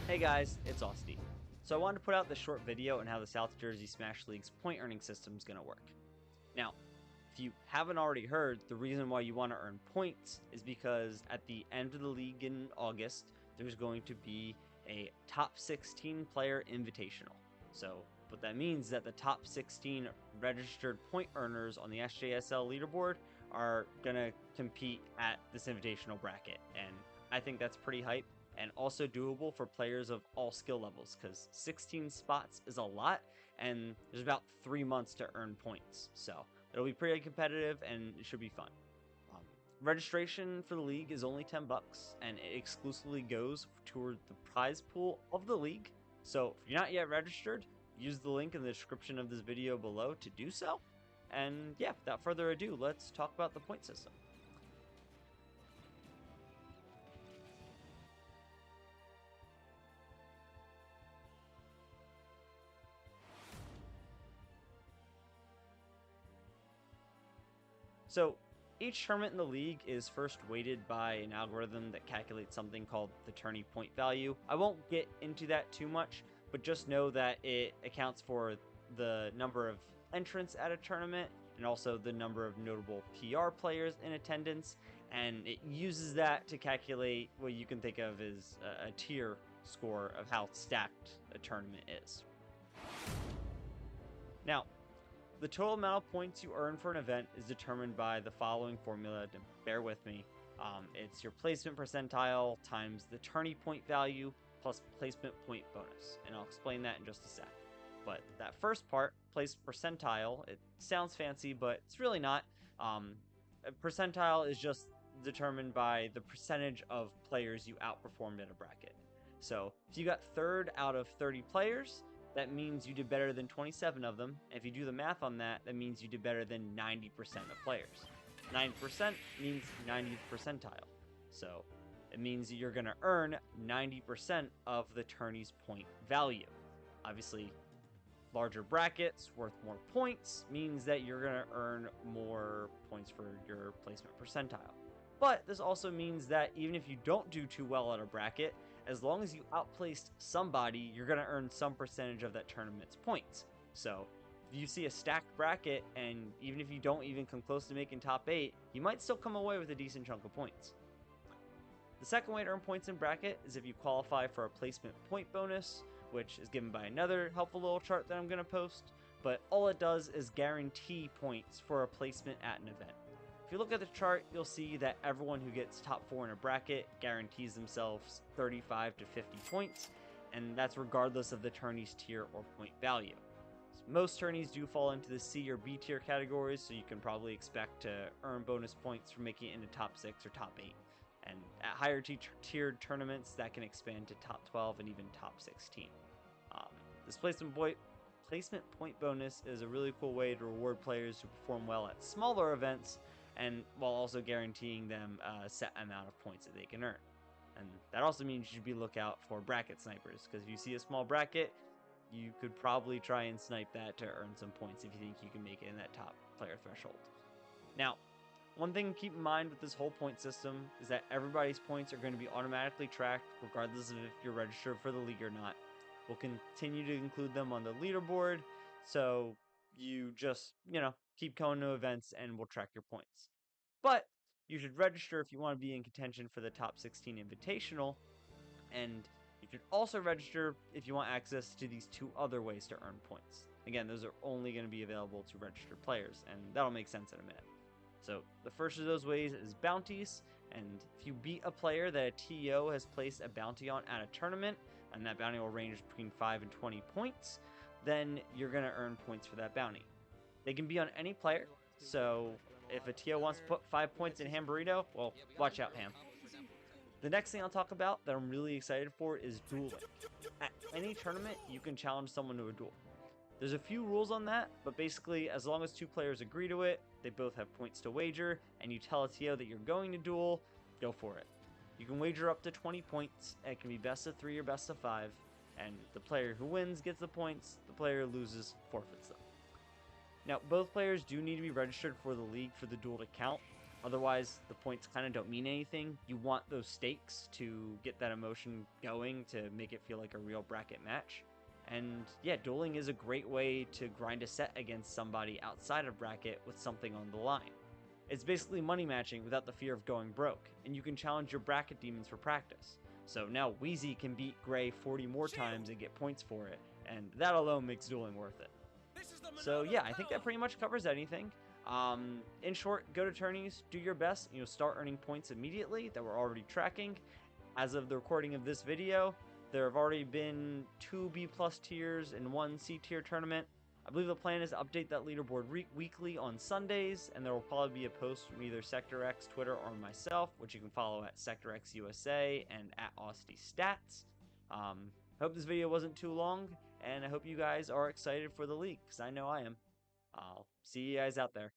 Hey guys, it's AUSTI. So I wanted to put out this short video on how the South Jersey Smash League's point earning system is going to work. Now, if you haven't already heard, the reason why you want to earn points is because at the end of the league in August, there's going to be a top 16 player invitational. So what that means is that the top 16 registered point earners on the SJSL leaderboard are going to compete at this invitational bracket, and I think that's pretty hype and also doable for players of all skill levels, because 16 spots is a lot, and there's about 3 months to earn points. So it'll be pretty competitive, and it should be fun. Registration for the league is only $10, and it exclusively goes toward the prize pool of the league. So if you're not yet registered, use the link in the description of this video below to do so. And yeah, without further ado, let's talk about the point system. So each tournament in the league is first weighted by an algorithm that calculates something called the tourney point value. I won't get into that too much, but just know that it accounts for the number of entrants at a tournament and also the number of notable PR players in attendance, and it uses that to calculate what you can think of as a tier score of how stacked a tournament is. Now, the total amount of points you earn for an event is determined by the following formula. Bear with me. It's your placement percentile times the tourney point value plus placement point bonus. And I'll explain that in just a sec. But that first part, place percentile, it sounds fancy, but it's really not. A percentile is just determined by the percentage of players you outperformed at a bracket. So if you got third out of 30 players, that means you did better than 27 of them. And if you do the math on that, that means you did better than 90% of players. 90% means 90th percentile. So it means you're going to earn 90% of the tourney's point value. Obviously, larger brackets worth more points means that you're going to earn more points for your placement percentile. But this also means that even if you don't do too well at a bracket, as long as you outplaced somebody, you're going to earn some percentage of that tournament's points. So if you see a stacked bracket, and even if you don't even come close to making top 8, you might still come away with a decent chunk of points. The second way to earn points in bracket is if you qualify for a placement point bonus, which is given by another helpful little chart that I'm going to post, but all it does is guarantee points for a placement at an event. If you look at the chart, you'll see that everyone who gets top 4 in a bracket guarantees themselves 35 to 50 points, and that's regardless of the tourney's tier or point value. So most tourneys do fall into the C or B tier categories, so you can probably expect to earn bonus points for making it into top 6 or top 8. And at higher tiered tournaments, that can expand to top 12 and even top 16. This placement point bonus is a really cool way to reward players who perform well at smaller events, and while also guaranteeing them a set amount of points that they can earn. And that also means you should be lookout for bracket snipers, because if you see a small bracket, you could probably try and snipe that to earn some points if you think you can make it in that top player threshold. Now, one thing to keep in mind with this whole point system is that everybody's points are going to be automatically tracked regardless of if you're registered for the league or not. We'll continue to include them on the leaderboard, so you just, keep going to events and we'll track your points. But you should register if you want to be in contention for the top 16 invitational, and you should also register if you want access to these 2 other ways to earn points. Again, those are only going to be available to registered players, and that'll make sense in a minute. So the first of those ways is bounties, and if you beat a player that a TO has placed a bounty on at a tournament, and that bounty will range between 5 and 20 points, then you're going to earn points for that bounty. They can be on any player, so if a TO wants to put 5 points in Ham Burrito, well, watch out, Ham. The next thing I'll talk about that I'm really excited for is dueling. At any tournament, you can challenge someone to a duel. There's a few rules on that, but basically, as long as 2 players agree to it, they both have points to wager, and you tell a TO that you're going to duel, go for it. You can wager up to 20 points, and it can be best of 3 or best of 5, and the player who wins gets the points, the player who loses forfeits them. Now, both players do need to be registered for the league for the duel to count, Otherwise, the points kind of don't mean anything. You want those stakes to get that emotion going to make it feel like a real bracket match. And yeah, dueling is a great way to grind a set against somebody outside of bracket with something on the line. It's basically money matching without the fear of going broke, and you can challenge your bracket demons for practice. So now Wheezy can beat Gray 40 more times and get points for it, and that alone makes dueling worth it. So yeah, I think that pretty much covers anything. In short, go to tourneys, do your best, and you'll start earning points immediately that we're already tracking. As of the recording of this video, there have already been 2 B+ tiers and 1 C tier tournament. I believe the plan is to update that leaderboard weekly on Sundays, and there will probably be a post from either Sector X Twitter or myself, which you can follow at Sector X USA and at AUSTI Stats. Hope this video wasn't too long, and I hope you guys are excited for the league, because I know I am. I'll see you guys out there.